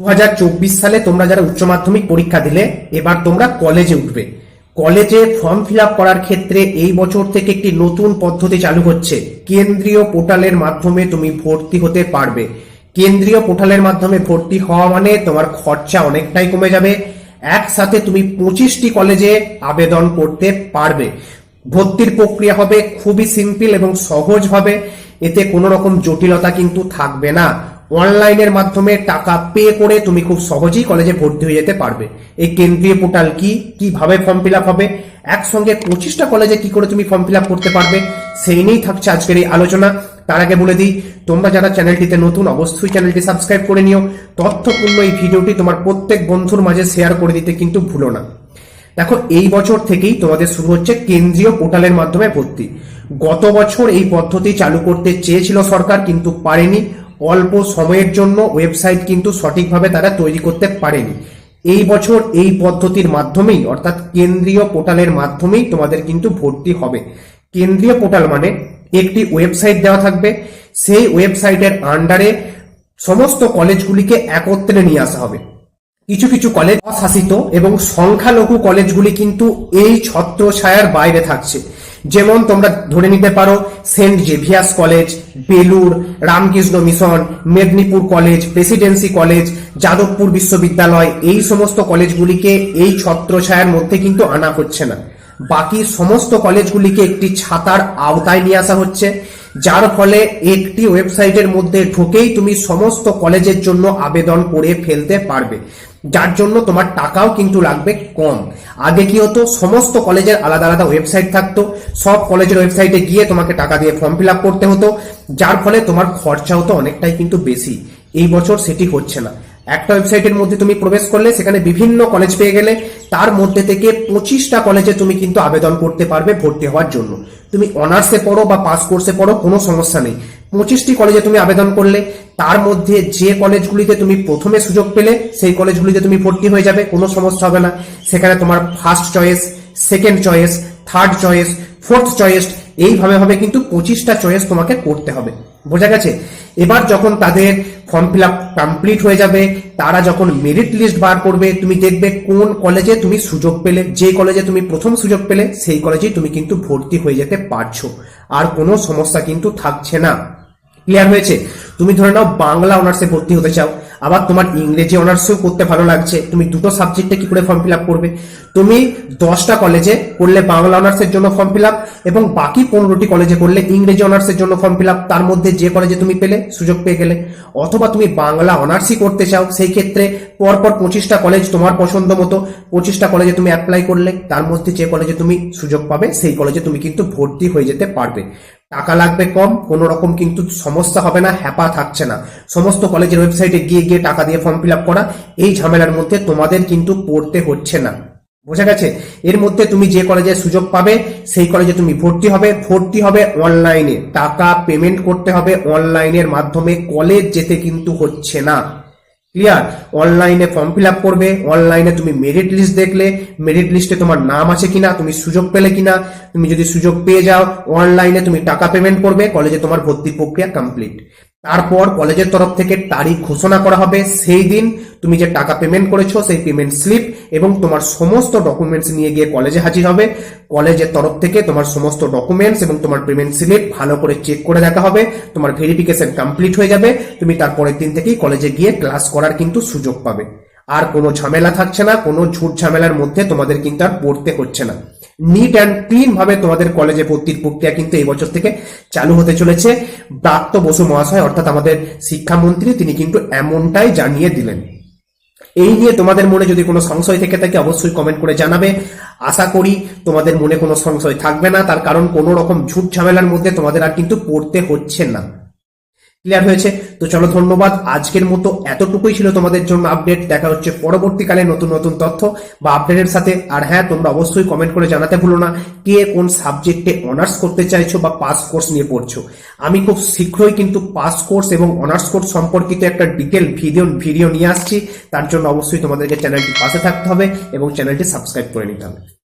2024 সালে তোমরা যারা উচ্চ মাধ্যমিক পরীক্ষা দিলে, এবার তোমরা কলেজে উঠবে। কলেজে ফর্ম ফিল আপ করার ক্ষেত্রে এই বছর থেকে একটি নতুন পদ্ধতি চালু হচ্ছে। কেন্দ্রীয় পোর্টালের মাধ্যমে তুমি ভর্তি হতে পারবে। কেন্দ্রীয় পোর্টালের মাধ্যমে ভর্তি হওয়া মানে তোমার খরচা অনেকটাই কমে যাবে। একসাথে তুমি 25টি কলেজে আবেদন করতে পারবে। ভর্তির প্রক্রিয়া হবে খুবই সিম্পল এবং সহজ হবে। এতে কোনো রকম জটিলতা কিন্তু থাকবে না। অনলাইনের মাধ্যমে টাকা পে করে তুমি খুব সহজেই কলেজে ভর্তি হয়ে যেতে পারবে। এই কেন্দ্রীয় পোর্টাল কিভাবে ফর্ম ফিল আপ হবে, একসঙ্গে 25টা কলেজে কি করে তুমি ফর্ম ফিল আপ করতে পারবে, সেই নিয়েই থাকছে আজকের এই আলোচনা। তার আগে বলে দিই, তোমরা যারা চ্যানেলটিতে নতুন অবশ্যই চ্যানেলটি সাবস্ক্রাইব করে নিও। তথ্যপূর্ণ এই ভিডিওটি তোমার প্রত্যেক বন্ধুর মাঝে শেয়ার করে দিতে কিন্তু ভুলো না। দেখো, এই বছর থেকেই তোমাদের শুরু হচ্ছে কেন্দ্রীয় পোর্টালের মাধ্যমে ভর্তি। গত বছর এই পদ্ধতি চালু করতে চেয়েছিল সরকার, কিন্তু পারেনি। অল্প সময়ের জন্য ওয়েবসাইট কিন্তু সঠিকভাবে তারা তৈরি করতে পারেনি। এই বছর এই পদ্ধতির মাধ্যমেই, অর্থাৎ কেন্দ্রীয় পোর্টালের মাধ্যমেই তোমাদের কিন্তু ভর্তি হবে। কেন্দ্রীয় পোর্টাল মানে একটি ওয়েবসাইট দেওয়া থাকবে। সেই ওয়েবসাইটের আন্ডারে সমস্ত কলেজগুলিকে একত্রে নিয়ে আসা হবে। কিছু কিছু কলেজ অশাসিত এবং সংখ্যালঘু কলেজগুলি কিন্তু এই ছত্রছায়ার বাইরে থাকছে। যেমন তোমরা ধরে নিতে পারো Saint Xavier's College, Belur, Ramakrishna Mission, Medinipur College, Presidency College, Jadavpur বিশ্ববিদ্যালয়, এই সমস্ত কলেজগুলিকে এই ছত্রছায়ার মধ্যে কিন্তু আনা হচ্ছে না। বাকি সমস্ত কলেজগুলিকে একটি ছাতার আওতায় নিয়ে আসা হচ্ছে, যার ফলে একটি ওয়েবসাইটের মধ্যে ঢুকেই তুমি সমস্ত কলেজের জন্য আবেদন করে ফেলতে পারবে, যার জন্য তোমার টাকাও কিন্তু লাগবে কম। আগে কি হতো, সমস্ত কলেজের আলাদা আলাদা ওয়েবসাইট থাকতো, সব কলেজের ওয়েবসাইটে গিয়ে তোমাকে টাকা দিয়ে ফর্ম ফিল আপ করতে হতো, যার ফলে তোমার খরচা হতো অনেকটাই কিন্তু বেশি। এই বছর সেটি হচ্ছে না। একটা ওয়েবসাইটের মধ্যে তুমি প্রবেশ করলে সেখানে বিভিন্ন কলেজ পেয়ে গেলে, তার মধ্যে থেকে 25টা কলেজে তুমি কিন্তু আবেদন করতে পারবে ভর্তি হওয়ার জন্য। তুমি অনার্সে পড়ো বা পাস কোর্সে পড়ো, কোনো সমস্যা নেই। 25টি কলেজে তুমি আবেদন করলে, তার মধ্যে যে কলেজগুলিতে তুমি প্রথমে সুযোগ পেলে সেই কলেজগুলিতে তুমি ভর্তি হয়ে যাবে, কোনো সমস্যা হবে না। সেখানে তোমার first choice, second choice, third choice, fourth choice, এইভাবে হবে কিন্তু 25টা চয়েস তোমাকে করতে হবে। বোঝা গেছে? এবার যখন তাদের ফর্ম ফিল আপ কমপ্লিট হয়ে যাবে, তারা যখন মেরিট লিস্ট বার করবে, তুমি দেখবে কোন কলেজে তুমি সুযোগ পেলে। যে কলেজে তুমি প্রথম সুযোগ পেলে সেই কলেজেই তুমি কিন্তু ভর্তি হয়ে যেতে পারছো, আর কোনো সমস্যা কিন্তু থাকছে না। ক্লিয়ার হয়েছে? তুমি ধরে নাও বাংলা অনার্সে ভর্তি হতে চাও, আবার তোমার ইংরেজি অনার্সেও করতে ভালো লাগছে, তুমি দুটো সাবজেক্টে কি করে ফর্ম ফিল আপ করবে? তুমি 10টা কলেজে করলে বাংলা অনার্সের জন্য ফর্ম ফিল আপ, এবং বাকি 15টি কলেজে করলে ইংরেজি অনার্সের জন্য ফর্ম ফিল আপ। তার মধ্যে যে কলেজে তুমি পেলে সুযোগ পেয়ে গেলে। অথবা তুমি বাংলা অনার্সই করতে চাও, সেই ক্ষেত্রে পরপর 25টা কলেজ তোমার পছন্দ মতো, 25টা কলেজে তুমি অ্যাপ্লাই করলে, তার মধ্যে যে কলেজে তুমি সুযোগ পাবে সেই কলেজে তুমি কিন্তু ভর্তি হয়ে যেতে পারবে। টাকা লাগবে কম, কোনো রকম কিন্তু সমস্যা হবে না, হ্যাপা থাকছে না। সমস্ত কলেজের ওয়েবসাইটে গিয়ে গিয়ে টাকা দিয়ে ফর্ম ফিল আপ করা, এই ঝামেলার মধ্যে তোমাদের কিন্তু পড়তে হচ্ছে না। বোঝা গেছে? এর মধ্যে তুমি যে কলেজে সুযোগ পাবে সেই কলেজে তুমি ভর্তি হবে। ভর্তি হবে অনলাইনে, টাকা পেমেন্ট করতে হবে অনলাইনের মাধ্যমে, কলেজ যেতে কিন্তু হচ্ছে না। ক্লিয়ার? অনলাইনে ফর্ম ফিল আপ করবে, অনলাইনে তুমি মেরিট লিস্ট দেখলে, মেরিট লিস্টে তোমার নাম আছে কিনা, তুমি সুযোগ পেলে কিনা, তুমি যদি সুযোগ পেয়ে যাও অনলাইনে তুমি টাকা পেমেন্ট করবে, কলেজে তোমার ভর্তি প্রক্রিয়া কমপ্লিট। তারপর কলেজের তরফ থেকে তারিখ ঘোষণা করা হবে, সেই দিন তুমি যে টাকা পেমেন্ট করেছো সেই পেমেন্ট স্লিপ এবং তোমার সমস্ত ডকুমেন্টস নিয়ে গিয়ে কলেজে হাজির হবে। কলেজের তরফ থেকে তোমার সমস্ত ডকুমেন্টস এবং তোমার পেমেন্ট স্লিপ ভালো করে চেক করে দেখা হবে, তোমার ভেরিফিকেশন কমপ্লিট হয়ে যাবে, তুমি তারপরের দিন থেকেই কলেজে গিয়ে ক্লাস করার কিন্তু সুযোগ পাবে। আর কোনো ঝামেলা থাকছে না, কোনো ঝুট ঝামেলার মধ্যে তোমাদের কিন্তু আর পড়তে হচ্ছে না। নিট অ্যান্ড ক্লিন ভাবে তোমাদের কলেজে ভর্তির প্রক্রিয়া কিন্তু এই বছর থেকে চালু হতে চলেছে। ব্রাত্য বসু মহাশয়, অর্থাৎ আমাদের শিক্ষামন্ত্রী, তিনি কিন্তু এমনটাই জানিয়ে দিলেন। এই নিয়ে তোমাদের মনে যদি কোনো সংশয় থেকে থাকে অবশ্যই কমেন্ট করে জানাবে। আশা করি তোমাদের মনে কোনো সংশয় থাকবে না, তার কারণ কোনো রকম ঝুট ঝামেলার মধ্যে তোমাদের আর কিন্তু পড়তে হচ্ছে না। ক্লিয়ার হয়েছে? তো চলো, ধন্যবাদ। আজকের মতো এতটুকুই ছিল তোমাদের জন্য আপডেট। দেখা হচ্ছে পরবর্তীকালে নতুন নতুন তথ্য বা আপডেটের সাথে। আর হ্যাঁ, তোমরা অবশ্যই কমেন্ট করে জানাতে ভুলো না কে কোন সাবজেক্টে অনার্স করতে চাইছো বা পাস কোর্স নিয়ে পড়ছো। আমি খুব শীঘ্রই কিন্তু পাস কোর্স এবং অনার্স কোর্স সম্পর্কিত একটা ডিটেল ভিডিও নিয়ে আসছি। তার জন্য অবশ্যই তোমাদেরকে চ্যানেলটি পাশে থাকতে হবে এবং চ্যানেলটি সাবস্ক্রাইব করে নিতে হবে।